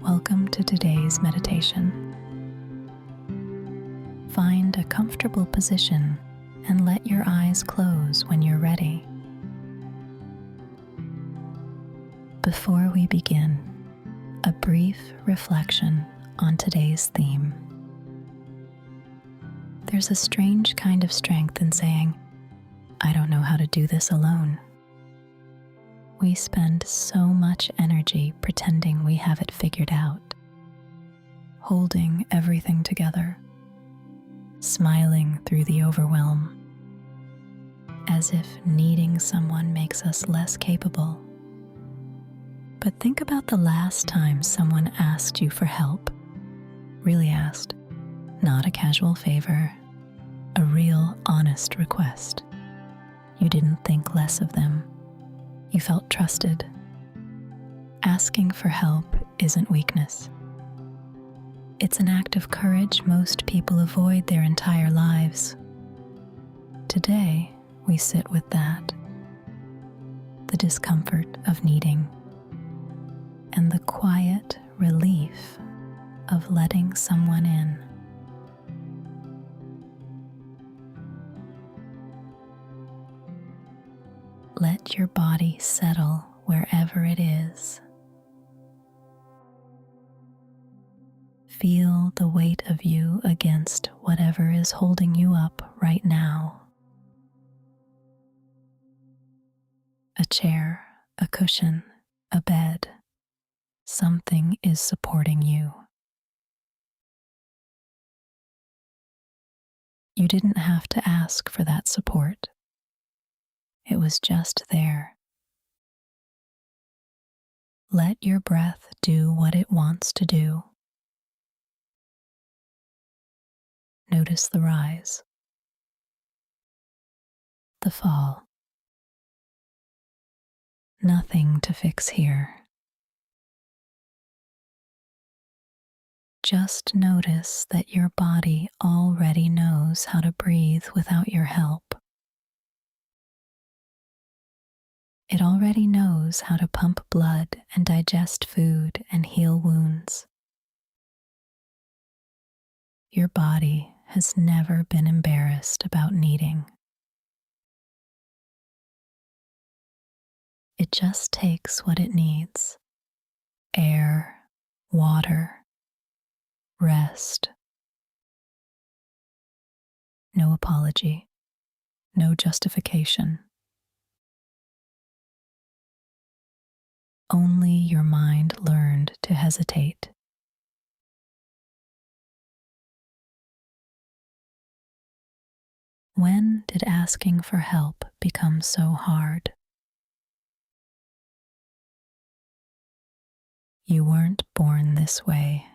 Welcome to today's meditation. Find a comfortable position and let your eyes close when you're ready. Before we begin, a brief reflection on today's theme. There's a strange kind of strength in saying, "I don't know how to do this alone." We spend so much energy pretending we have it figured out, holding everything together, smiling through the overwhelm, as if needing someone makes us less capable. But think about the last time someone asked you for help, really asked, not a casual favor, a real honest request. You didn't think less of them. You felt trusted. Asking for help isn't weakness. It's an act of courage most people avoid their entire lives. Today, we sit with that. The discomfort of needing and the quiet relief of letting someone in. Let your body settle wherever it is. Feel the weight of you against whatever is holding you up right now. A chair, a cushion, a bed. Something is supporting you. You didn't have to ask for that support. It was just there. Let your breath do what it wants to do. Notice the rise, the fall. Nothing to fix here. Just notice that your body already knows how to breathe without your help. It already knows how to pump blood and digest food and heal wounds. Your body has never been embarrassed about needing. It just takes what it needs: air, water, rest. No apology, no justification. Only your mind learned to hesitate. When did asking for help become so hard? You weren't born this way.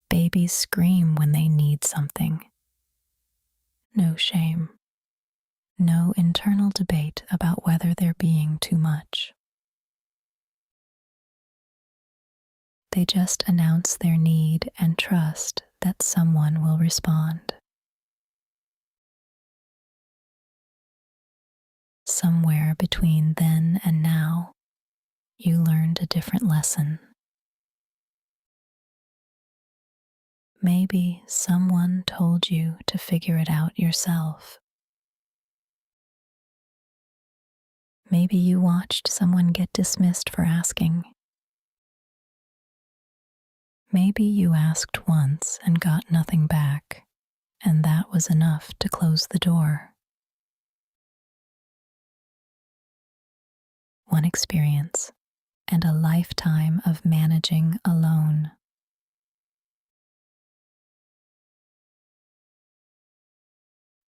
Babies scream when they need something. No shame. No internal debate about whether they're being too much. They just announce their need and trust that someone will respond. Somewhere between then and now, you learned a different lesson. Maybe someone told you to figure it out yourself. Maybe you watched someone get dismissed for asking. Maybe you asked once and got nothing back, and that was enough to close the door. One experience and a lifetime of managing alone.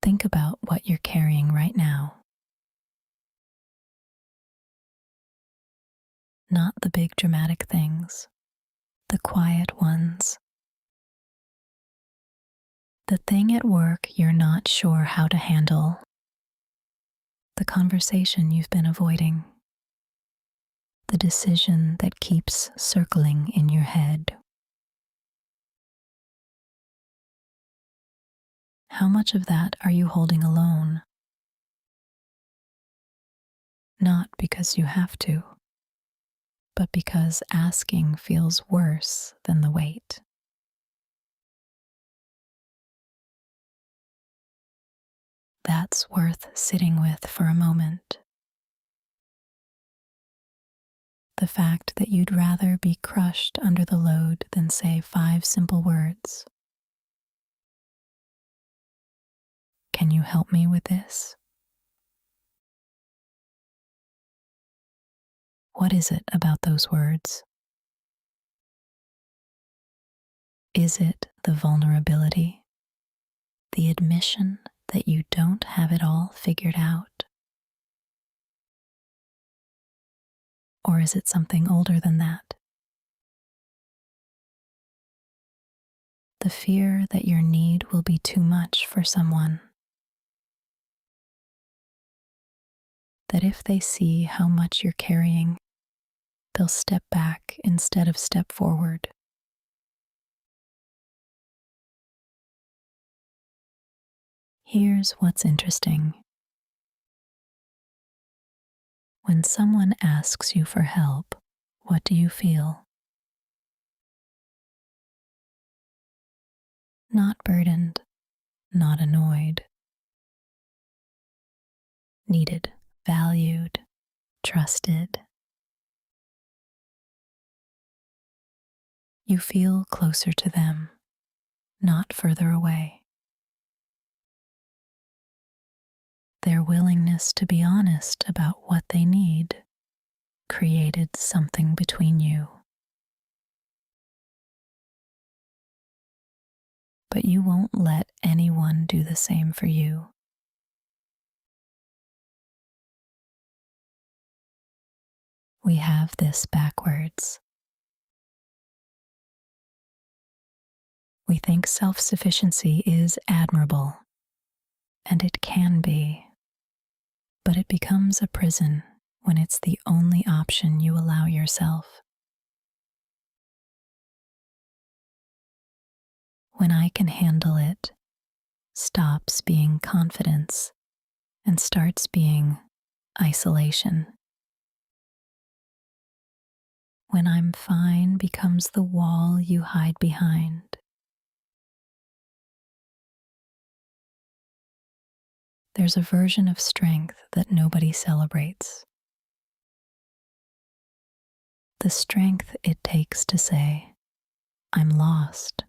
Think about what you're carrying right now. Not the big dramatic things, the quiet ones. The thing at work you're not sure how to handle. The conversation you've been avoiding. The decision that keeps circling in your head. How much of that are you holding alone? Not because you have to, but because asking feels worse than the weight. That's worth sitting with for a moment. The fact that you'd rather be crushed under the load than say 5 simple words. Can you help me with this? What is it about those words? Is it the vulnerability, the admission that you don't have it all figured out? Or is it something older than that? The fear that your need will be too much for someone. That if they see how much you're carrying, they'll step back instead of step forward. Here's what's interesting. When someone asks you for help, what do you feel? Not burdened, not annoyed. Needed, valued, trusted. You feel closer to them, not further away. Their willingness to be honest about what they need created something between you. But you won't let anyone do the same for you. We have this backwards. We think self-sufficiency is admirable, and it can be, but it becomes a prison when it's the only option you allow yourself. When I can handle it, stops being confidence and starts being isolation. When I'm fine becomes the wall you hide behind. There's a version of strength that nobody celebrates. The strength it takes to say, I'm lost.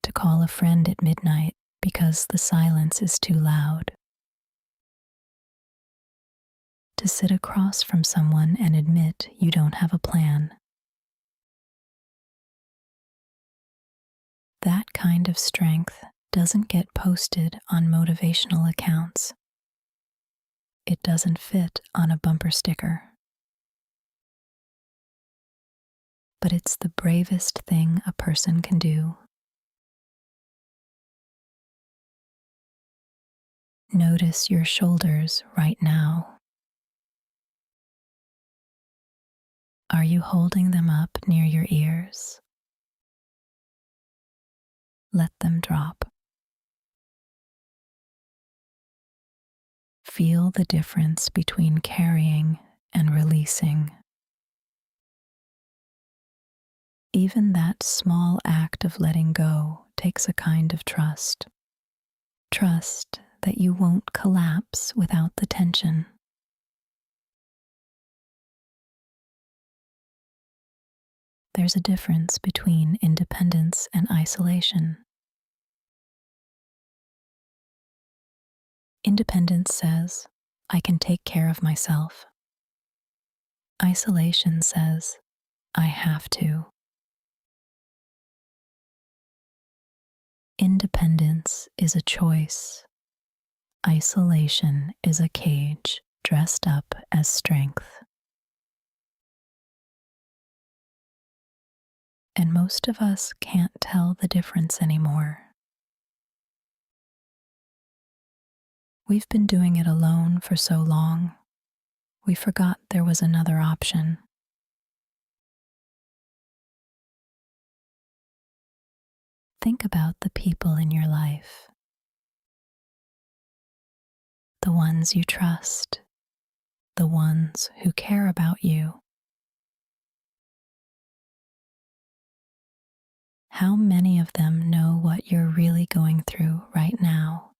To call a friend at midnight because the silence is too loud. To sit across from someone and admit you don't have a plan. That kind of strength doesn't get posted on motivational accounts. It doesn't fit on a bumper sticker. But it's the bravest thing a person can do. Notice your shoulders right now. Are you holding them up near your ears? Let them drop. Feel the difference between carrying and releasing. Even that small act of letting go takes a kind of trust. Trust that you won't collapse without the tension. There's a difference between independence and isolation. Independence says, I can take care of myself. Isolation says, I have to. Independence is a choice. Isolation is a cage dressed up as strength. And most of us can't tell the difference anymore. We've been doing it alone for so long, we forgot there was another option. Think about the people in your life, the ones you trust, the ones who care about you. How many of them know what you're really going through right now?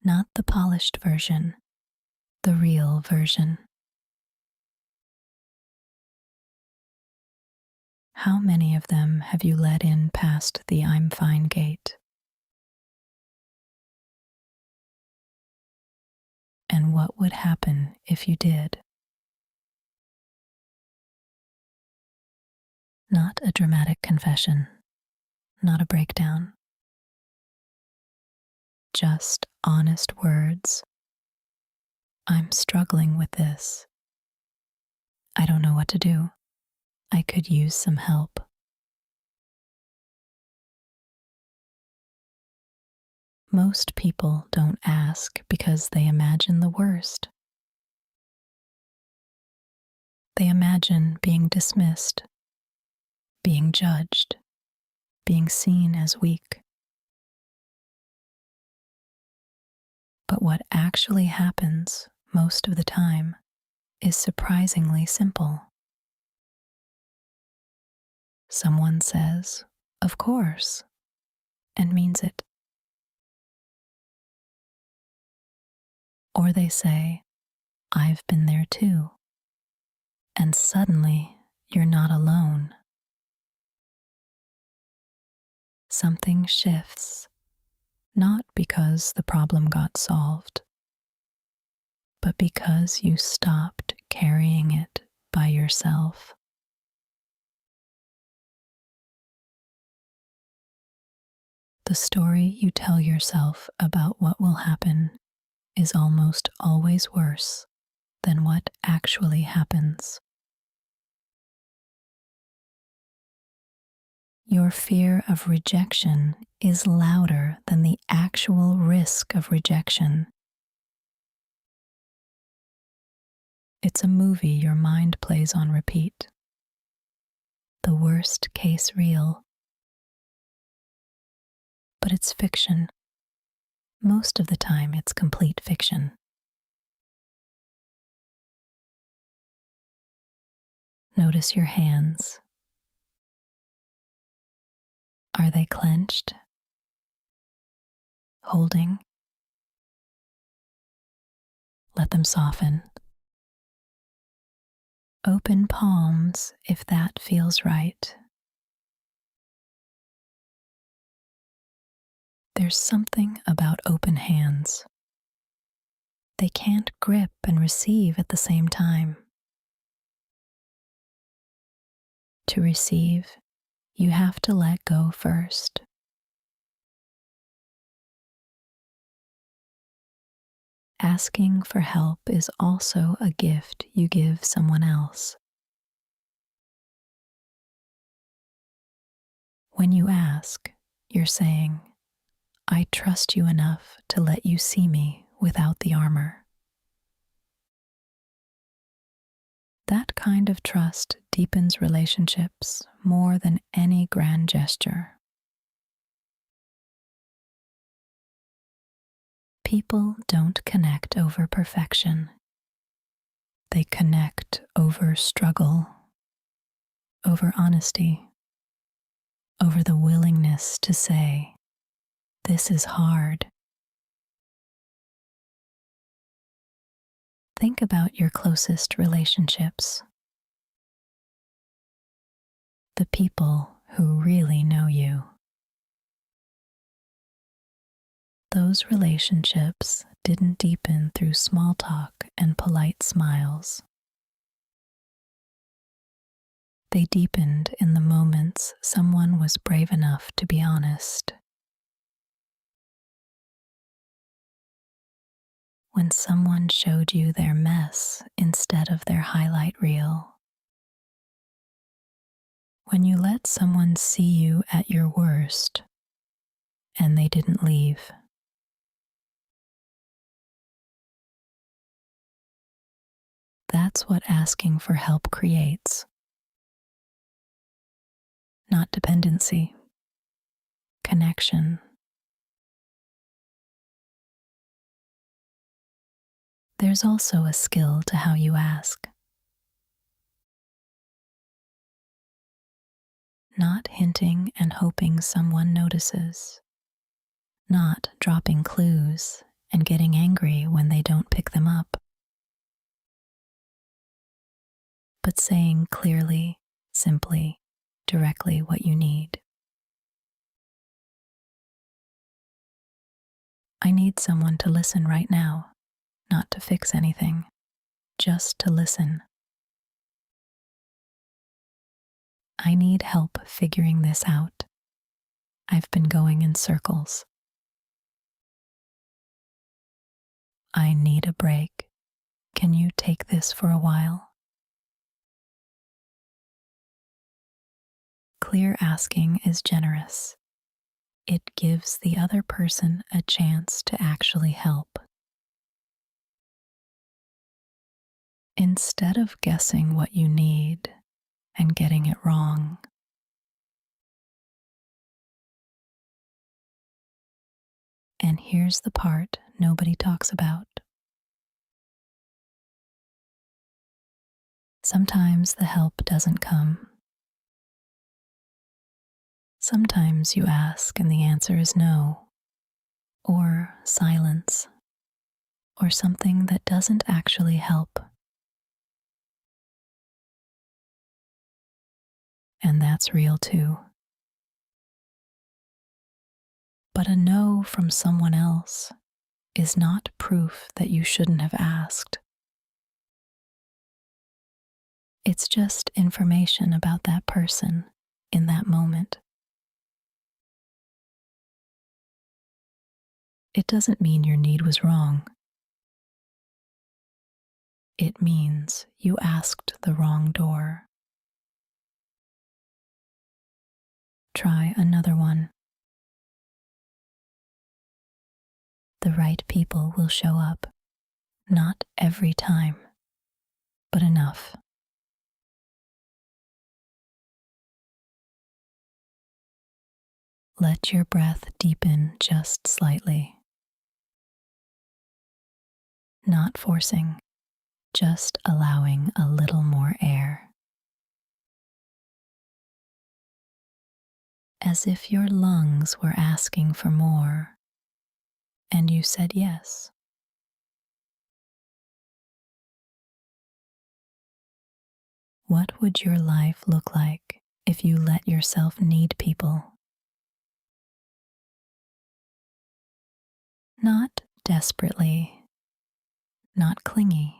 Not the polished version, the real version. How many of them have you let in past the I'm fine gate? And what would happen if you did? Not a dramatic confession, not a breakdown, just honest words. I'm struggling with this. I don't know what to do. I could use some help. Most people don't ask because they imagine the worst. They imagine being dismissed, being judged, being seen as weak. But what actually happens most of the time is surprisingly simple. Someone says, "Of course," and means it. Or they say, "I've been there too." And suddenly, you're not alone. Something shifts, not because the problem got solved, but because you stopped carrying it by yourself. The story you tell yourself about what will happen is almost always worse than what actually happens. Your fear of rejection is louder than the actual risk of rejection. It's a movie your mind plays on repeat. The worst case reel. But it's fiction. Most of the time, it's complete fiction. Notice your hands. Are they clenched? Holding? Let them soften. Open palms if that feels right. There's something about open hands. They can't grip and receive at the same time. To receive, you have to let go first. Asking for help is also a gift you give someone else. When you ask, you're saying, "I trust you enough to let you see me without the armor." That kind of trust deepens relationships more than any grand gesture. People don't connect over perfection. They connect over struggle, over honesty, over the willingness to say, "This is hard." Think about your closest relationships. The people who really know you. Those relationships didn't deepen through small talk and polite smiles. They deepened in the moments someone was brave enough to be honest. When someone showed you their mess instead of their highlight reel. When you let someone see you at your worst and they didn't leave. That's what asking for help creates. Not dependency, connection. There's also a skill to how you ask. Not hinting and hoping someone notices. Not dropping clues and getting angry when they don't pick them up. But saying clearly, simply, directly what you need. I need someone to listen right now, not to fix anything, just to listen. I need help figuring this out. I've been going in circles. I need a break. Can you take this for a while? Clear asking is generous. It gives the other person a chance to actually help. Instead of guessing what you need and getting it wrong, and here's the part nobody talks about. Sometimes the help doesn't come. Sometimes you ask and the answer is no, or silence, or something that doesn't actually help. And that's real too. But a no from someone else is not proof that you shouldn't have asked. It's just information about that person in that moment. It doesn't mean your need was wrong. It means you asked the wrong door. Try another one. The right people will show up. Not every time, but enough. Let your breath deepen just slightly. Not forcing, just allowing a little more air. As if your lungs were asking for more, and you said yes. What would your life look like if you let yourself need people? Not desperately, not clingy,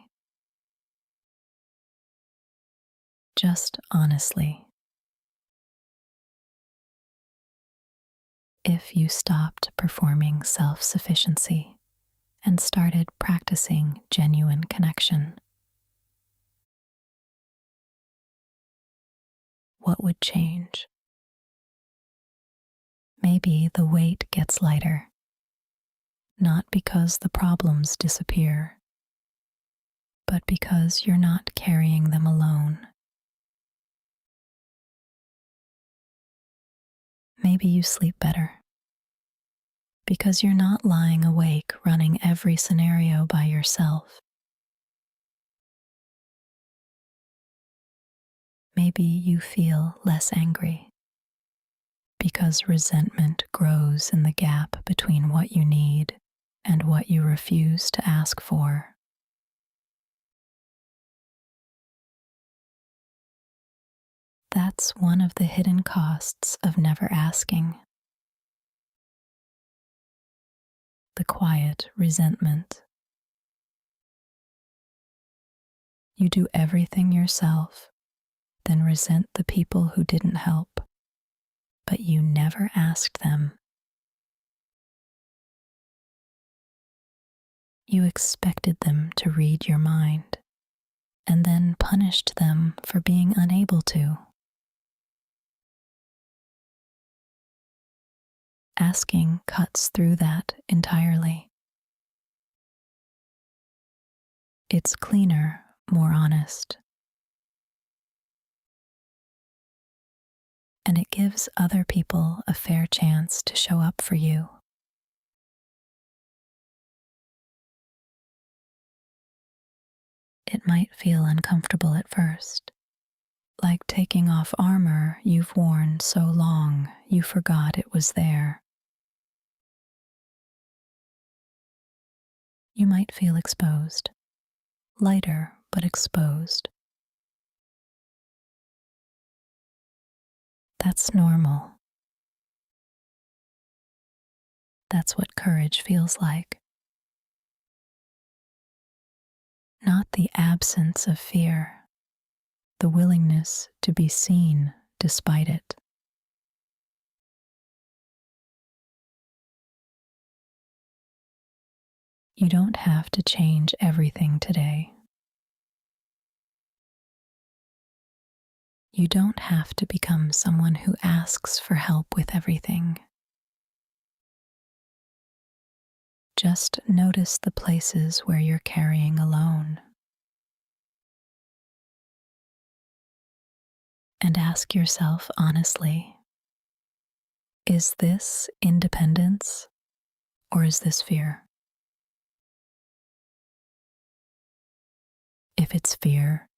just honestly. If you stopped performing self-sufficiency and started practicing genuine connection, what would change? Maybe the weight gets lighter, not because the problems disappear, but because you're not carrying them alone. Maybe you sleep better because you're not lying awake running every scenario by yourself. Maybe you feel less angry because resentment grows in the gap between what you need and what you refuse to ask for. That's one of the hidden costs of never asking. The quiet resentment. You do everything yourself, then resent the people who didn't help, but you never asked them. You expected them to read your mind, and then punished them for being unable to. Asking cuts through that entirely. It's cleaner, more honest. And it gives other people a fair chance to show up for you. It might feel uncomfortable at first, like taking off armor you've worn so long you forgot it was there. You might feel exposed, lighter but exposed. That's normal. That's what courage feels like. Not the absence of fear, the willingness to be seen despite it. You don't have to change everything today. You don't have to become someone who asks for help with everything. Just notice the places where you're carrying alone. And ask yourself honestly, is this independence or is this fear? If it's fear,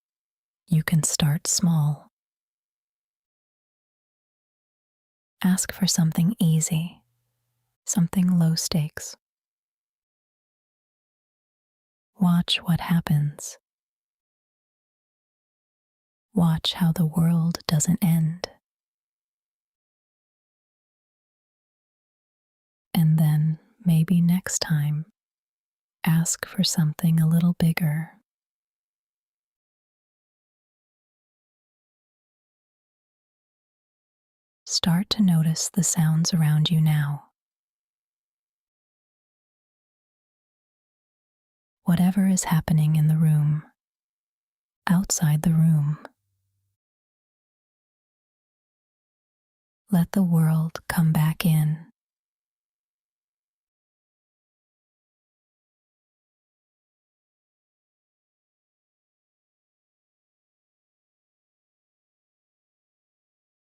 you can start small. Ask for something easy, something low stakes. Watch what happens. Watch how the world doesn't end. And then, maybe next time, ask for something a little bigger. Start to notice the sounds around you now. Whatever is happening in the room, outside the room, let the world come back in.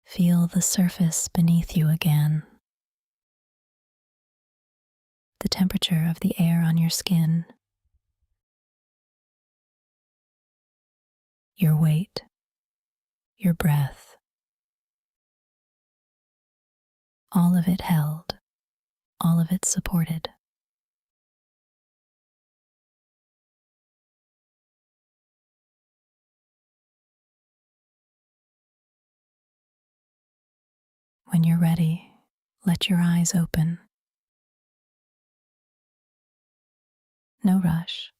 Feel the surface beneath you again. The temperature of the air on your skin. Your weight. Your breath. All of it held. All of it supported. When you're ready, let your eyes open. No rush.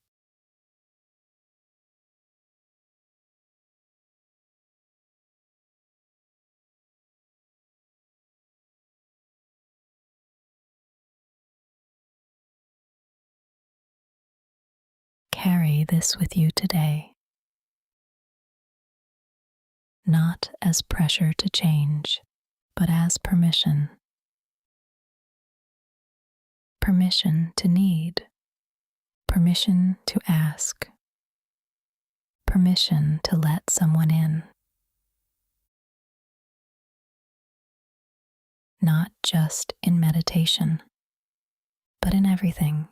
Carry this with you today, not as pressure to change, but as permission. Permission to need, permission to ask, permission to let someone in. Not just in meditation, but in everything.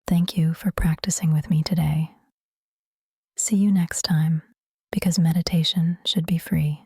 Thank you for practicing with me today. See you next time, because meditation should be free.